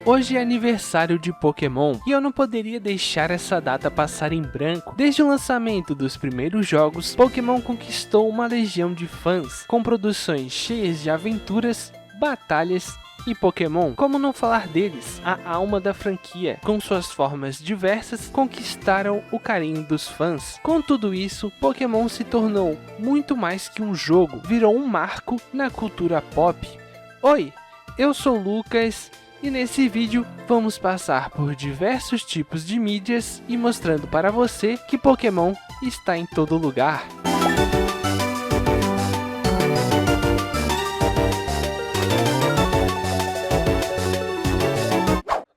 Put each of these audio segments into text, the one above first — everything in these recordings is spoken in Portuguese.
Hoje é aniversário de Pokémon e eu não poderia deixar essa data passar em branco. Desde o lançamento dos primeiros jogos, Pokémon conquistou uma legião de fãs, com produções cheias de aventuras, batalhas e Pokémon. Como não falar deles? A alma da franquia, com suas formas diversas, conquistaram o carinho dos fãs. Com tudo isso, Pokémon se tornou muito mais que um jogo, virou um marco na cultura pop. Oi, eu sou o Lucas e nesse vídeo vamos passar por diversos tipos de mídias e mostrando para você que Pokémon está em todo lugar.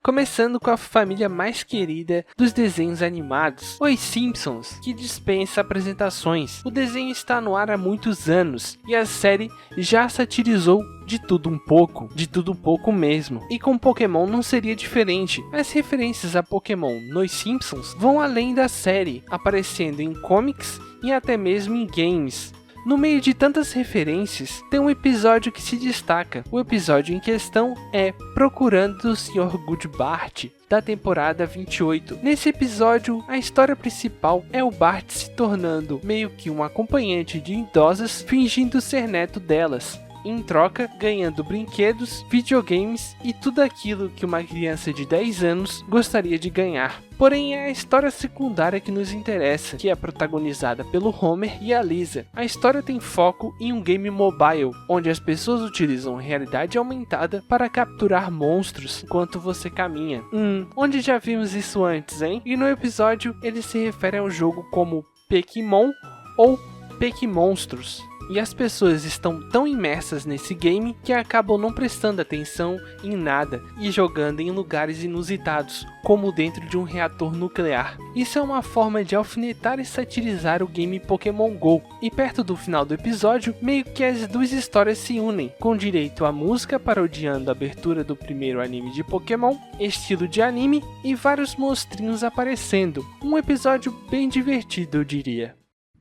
Começando com a família mais querida dos desenhos animados, os Simpsons, que dispensa apresentações. O desenho está no ar há muitos anos e a série já satirizou de tudo um pouco mesmo. E com Pokémon não seria diferente. As referências a Pokémon nos Simpsons vão além da série, aparecendo em comics e até mesmo em games. No meio de tantas referências, tem um episódio que se destaca. O episódio em questão é Procurando o Sr. Goodbart, da temporada 28. Nesse episódio, a história principal é o Bart se tornando meio que um acompanhante de idosas, fingindo ser neto delas. Em troca, ganhando brinquedos, videogames e tudo aquilo que uma criança de 10 anos gostaria de ganhar. Porém, é a história secundária que nos interessa, que é protagonizada pelo Homer e a Lisa. A história tem foco em um game mobile, onde as pessoas utilizam realidade aumentada para capturar monstros enquanto você caminha. Onde já vimos isso antes, hein? E no episódio, ele se refere ao jogo como Pokémon ou Pokémonstros. E as pessoas estão tão imersas nesse game que acabam não prestando atenção em nada e jogando em lugares inusitados, como dentro de um reator nuclear. Isso é uma forma de alfinetar e satirizar o game Pokémon GO. E perto do final do episódio, meio que as duas histórias se unem, com direito a música parodiando a abertura do primeiro anime de Pokémon, estilo de anime e vários monstrinhos aparecendo. Um episódio bem divertido, eu diria.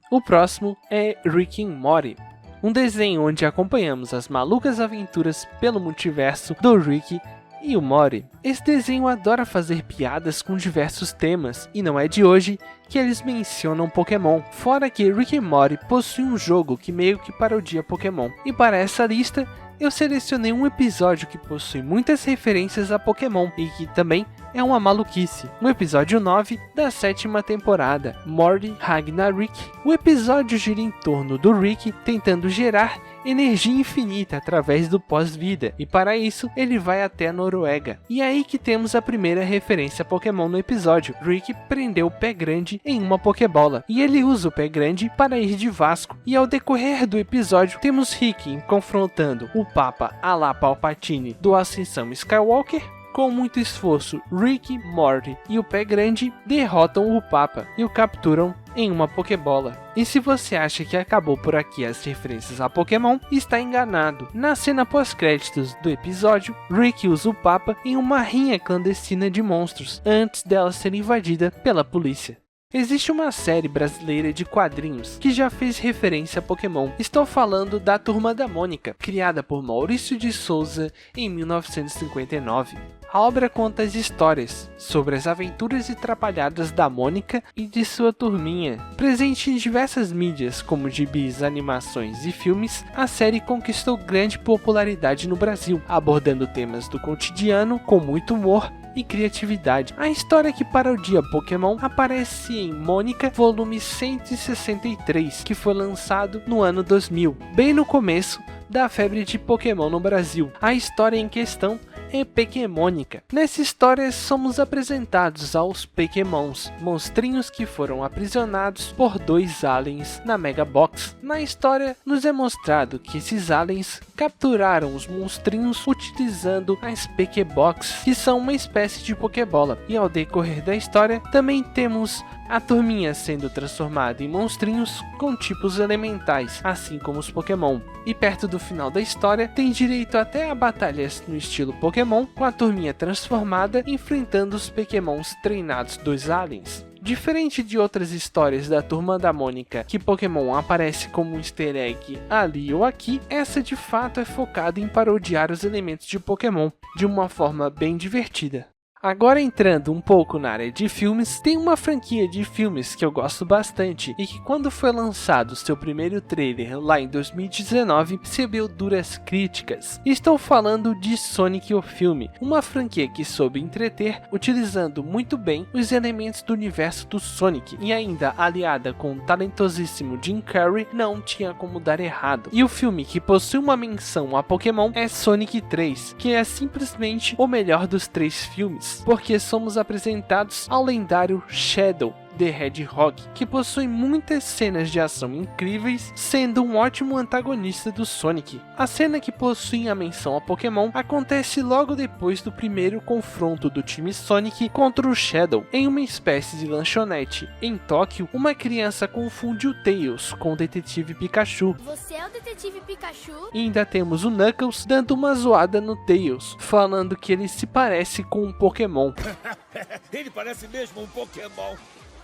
O próximo é Rick and Morty, um desenho onde acompanhamos as malucas aventuras pelo multiverso do Rick e o Morty. Esse desenho adora fazer piadas com diversos temas, e não é de hoje que eles mencionam Pokémon. Fora que Rick and Morty possui um jogo que meio que parodia Pokémon. E para essa lista, eu selecionei um episódio que possui muitas referências a Pokémon e que também é uma maluquice. No episódio 9 da 7ª temporada, Morty Ragnarok, o episódio gira em torno do Rick tentando gerar energia infinita através do pós-vida, e para isso ele vai até a Noruega. E é aí que temos a primeira referência a Pokémon no episódio. Rick prendeu o Pé Grande em uma Pokébola, e ele usa o Pé Grande para ir de Vasco. E ao decorrer do episódio, temos Rick confrontando o Papa a la Palpatine do Ascensão Skywalker. Com muito esforço, Rick, Morty e o Pé Grande derrotam o Papa e o capturam em uma Pokébola. E se você acha que acabou por aqui as referências a Pokémon, está enganado. Na cena pós-créditos do episódio, Rick usa o Papa em uma rinha clandestina de monstros, antes dela ser invadida pela polícia. Existe uma série brasileira de quadrinhos que já fez referência a Pokémon. Estou falando da Turma da Mônica, criada por Maurício de Souza em 1959. A obra conta as histórias sobre as aventuras e trapalhadas da Mônica e de sua turminha. Presente em diversas mídias como gibis, animações e filmes, a série conquistou grande popularidade no Brasil, abordando temas do cotidiano com muito humor e criatividade. A história que parodia Pokémon aparece em Mônica, volume 163, que foi lançado no ano 2000, bem no começo da febre de Pokémon no Brasil. A história em questão é Pokémonica. Nessa história somos apresentados aos Pokémons, monstrinhos que foram aprisionados por 2 aliens na Mega Box. Na história nos é mostrado que esses aliens capturaram os monstrinhos utilizando as Pokébox, que são uma espécie de Pokébola. E ao decorrer da história também temos a turminha sendo transformada em monstrinhos com tipos elementais, assim como os Pokémon. E perto do final da história, tem direito até a batalhas no estilo Pokémon, com a turminha transformada enfrentando os Pokémons treinados dos aliens. Diferente de outras histórias da Turma da Mônica, que Pokémon aparece como um easter egg ali ou aqui, essa de fato é focada em parodiar os elementos de Pokémon de uma forma bem divertida. Agora entrando um pouco na área de filmes, tem uma franquia de filmes que eu gosto bastante e que quando foi lançado seu primeiro trailer lá em 2019, recebeu duras críticas. Estou falando de Sonic o filme, uma franquia que soube entreter utilizando muito bem os elementos do universo do Sonic e ainda aliada com o talentosíssimo Jim Carrey, não tinha como dar errado. E o filme que possui uma menção a Pokémon é Sonic 3, que é simplesmente o melhor dos 3 filmes. Porque somos apresentados ao lendário Shadow the Hedgehog, que possui muitas cenas de ação incríveis, sendo um ótimo antagonista do Sonic. A cena que possui a menção a Pokémon acontece logo depois do primeiro confronto do time Sonic contra o Shadow. Em uma espécie de lanchonete em Tóquio, uma criança confunde o Tails com o detetive Pikachu. Você é o detetive Pikachu? E ainda temos o Knuckles dando uma zoada no Tails, falando que ele se parece com um Pokémon. Ele parece mesmo um Pokémon.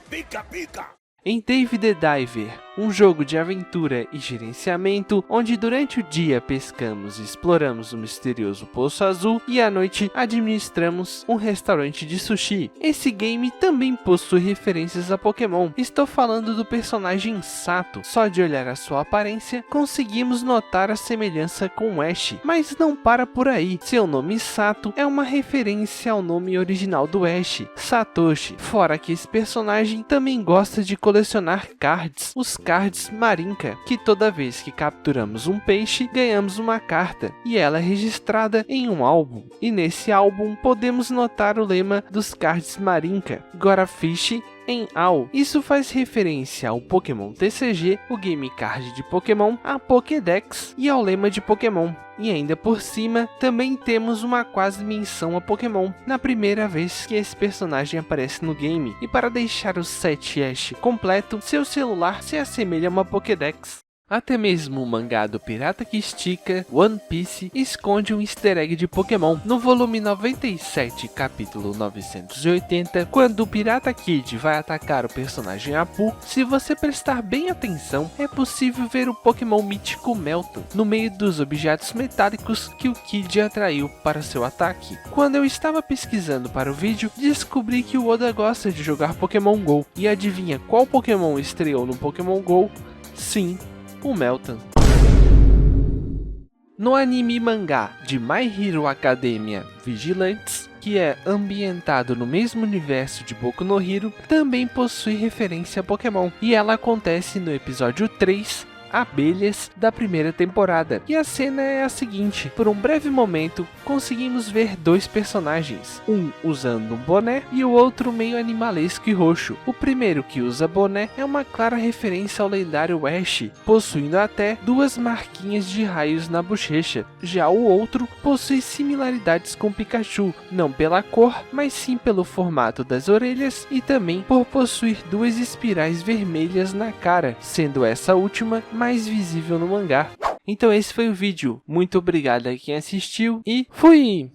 Pica, pica! Em Dave the Diver, um jogo de aventura e gerenciamento, onde durante o dia pescamos e exploramos o misterioso Poço Azul e à noite administramos um restaurante de sushi. Esse game também possui referências a Pokémon. Estou falando do personagem Sato. Só de olhar a sua aparência, conseguimos notar a semelhança com Ash. Mas não para por aí. Seu nome Sato é uma referência ao nome original do Ash, Satoshi. Fora que esse personagem também gosta de colecionar cards, os cards Marinca, que toda vez que capturamos um peixe, ganhamos uma carta, e ela é registrada em um álbum. E nesse álbum podemos notar o lema dos cards Marinca, Gorafish em AU. Isso faz referência ao Pokémon TCG, o Game Card de Pokémon, a Pokédex e ao lema de Pokémon. E ainda por cima, também temos uma quase menção a Pokémon, na primeira vez que esse personagem aparece no game. E para deixar o set Ash completo, seu celular se assemelha a uma Pokédex. Até mesmo o mangá do Pirata que Estica, One Piece, esconde um easter egg de Pokémon. No volume 97, capítulo 980, quando o Pirata Kid vai atacar o personagem Apu, se você prestar bem atenção, é possível ver o Pokémon mítico Melton no meio dos objetos metálicos que o Kid atraiu para seu ataque. Quando eu estava pesquisando para o vídeo, descobri que o Oda gosta de jogar Pokémon GO. E adivinha qual Pokémon estreou no Pokémon GO? Sim, o Melton. No anime e mangá de My Hero Academia Vigilantes, que é ambientado no mesmo universo de Boku no Hero, também possui referência a Pokémon, e ela acontece no episódio 3, Abelhas, da primeira temporada. E a cena é a seguinte: por um breve momento conseguimos ver 2 personagens, um usando um boné e o outro meio animalesco e roxo. O primeiro, que usa boné, é uma clara referência ao lendário Ash, possuindo até 2 marquinhas de raios na bochecha. Já o outro possui similaridades com Pikachu, não pela cor, mas sim pelo formato das orelhas e também por possuir 2 espirais vermelhas na cara, sendo essa última mais visível no mangá. Então esse foi o vídeo, muito obrigado a quem assistiu e fui!